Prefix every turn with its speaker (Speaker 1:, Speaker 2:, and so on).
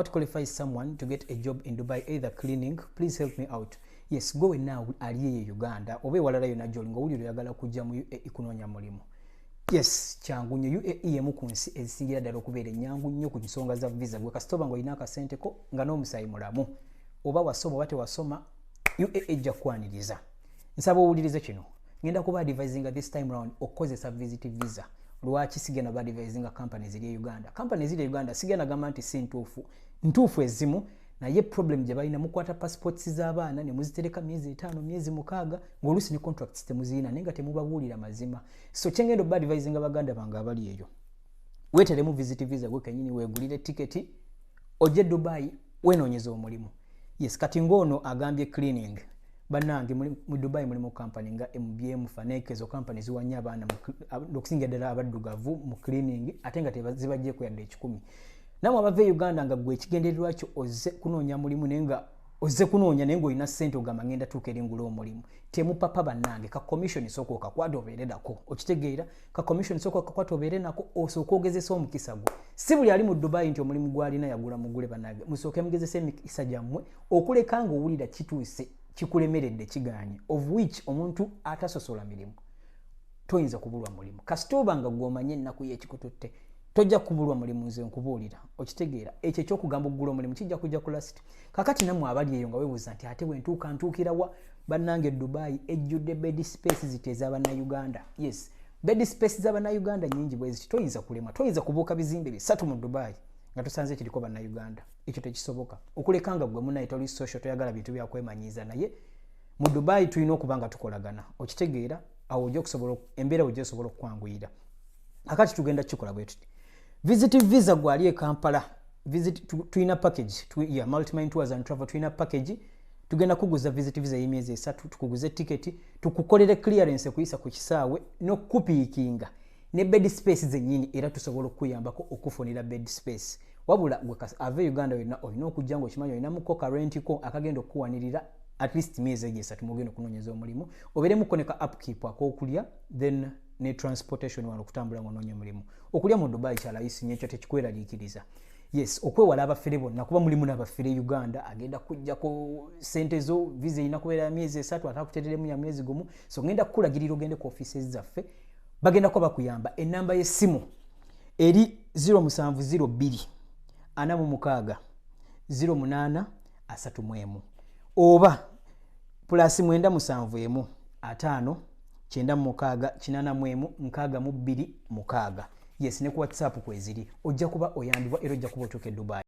Speaker 1: what qualifies someone to get a job in Dubai, either cleaning? Please help me out. Yes, go now aliye Uganda. Obe walala yona jolingo uli yagala kujja mu UAE kunonya mulimu. Yes, changu nyo UAE yemu kunsi ezisingira dalo kubere nyangu nnyo ku nsonga za visa gwe kasitoba ngo inaka sente ko nga no musayi mulamu. Oba wasoma bate wasoma UAE jakwaniriza. Nsaba owulirize kino. Ngenda kuba advising this time round okozesa visit visa. Lwaki sigena ba advising companies ziri Uganda. Companies ziri Uganda sigena gamba nti si ntuufu ezimu na ye problem je balina mukwata passports z'abaana ne muzitereka myezi 5 myezi 6 ngolusi ni contracts temuzina nenga temubabulira mazima. So chengendo ba advising abaganda banga abali eyo. Wetere mu visit visa gwe kanyini wegulire ticket oje Dubai wenonyeza omulimu. Yes, kati ngono agambye cleaning. Banange mu Dubai mulimu company nga MBM Faneke zo company ziwanya abana okusinga ddala abaddugavu mu cleaning atenga tebazibajje ku yadde 10. Namwe abave Uganda nga gwe kigendererwa kyo oze kunonya mulimu nenga oze kunonya nengo ina sente ogamba ngenda tukere ngulo omulimu. Temu papa banange ka commission soko kakwado beredako. Okitegeera ka commission soko kakwato berenako osoko ogezesa omukisago. Sibuli ali mu Dubai nti omulimu gwalina yagula mugule banange. Musoke mugezese emikisa jammwe okulekanga owulira kituuse kikulemeredde kiganye of which omuntu atasosola mirimu toyinza kubulwa mulimu kasitoba nga gwomanye ennaku y'ekikututte tojja kubulwa mulimu nze nkubuulira okitegeera ekyo ekyokugamba oggula omulimu kijja kujja ku last kakati namwe abali eyo nga weebuuza nti ate bwe ntuukira wa bannange Dubai ejjudde bed space ziteeza Uganda. Yes, bed space z'Abannayuganda nyingi bwe ziti toyinza kulema toyinza kubuuka bizimbe bisatu mu Dubai nga tusanze kiriko Bannayuganda. Ekyo tekisoboka okulekanga gwe munaye toli social toyagala bintu byakwemanyiza naye mu Dubai tulina okubanga tukolagana okitegeera awo ojja okusobola embeera ojja osobola okwanguyira. Akati tugenda kikola bwe tuti visit visa gwali e Kampala visit tulina package multi-mind tours and travel tulina package tugenda kuguza visit visa y'emyezi 3 tukuguze ticket tukukolere clearance kuyisa ku kisaawe no kupiikinga ne bed space zennyini era tusobola okuyambako okufunira bed space wabula gwe ave Uganda yonna olina okujja ngo okimanyi olina mukoka rent ko akagenda okuwanirira at least myezi 3 mugenda okunonyeza omulimu oberemu koneka upkeep akokulya then ne transportation wano kutambula ngononya omulimu okulya mu Dubai chala isi nyekyo tekikweraliikiriza. Yes, okwewala abafere bonna kuba mulimu n'abafere Uganda agenda kujja ko sente zo visa ina kubeera myezi 3 atakutereremu ya mwezi gumu so ngenda kulagirira ogende ku offices zaffe bagenda ko bakuyamba enamba y'essimu eri 0702 46 08 31 oba plus 971 5 96 881 6 2 yes ne ku WhatsApp kweziri ojja kuba oyandibwa era ojja kuba otuuke Dubai.